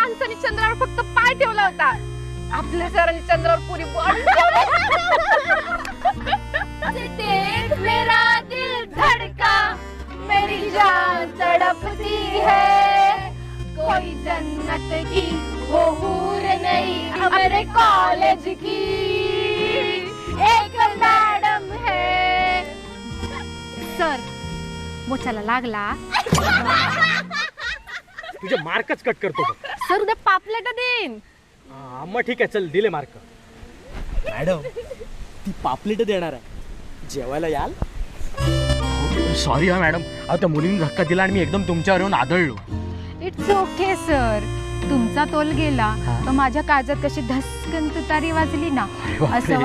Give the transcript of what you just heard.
माणसाने चंद्रावर फक्त पाय ठेवला होता, आपल्या सरांनी चंद्रावर पुरी बॉडी देख मेरा दिल धड़का, मेरी जान तड़पती है, कोई जन्नत की वो हूर नहीं हमारे कॉलेज की एक मैडम है। सर मोचाला लागला, तुझे मार्कच कट करतो बघ. सर उद्या पापलेट देईन. मग ठीक आहे, चल दिले मार्क. मॅडम ती पापलेट देणार आहे, जेवायला याल? सॉरी हा मॅडम, अहो त्या मुलीने धक्का दिला आणि मी एकदम तुमच्यावर येऊन आदळलो. इट्स ओके सर, तुमचा तोल गेला तर माझ्या काळजात कशी धस्कन तुतारी वाजली ना, असं वाटतं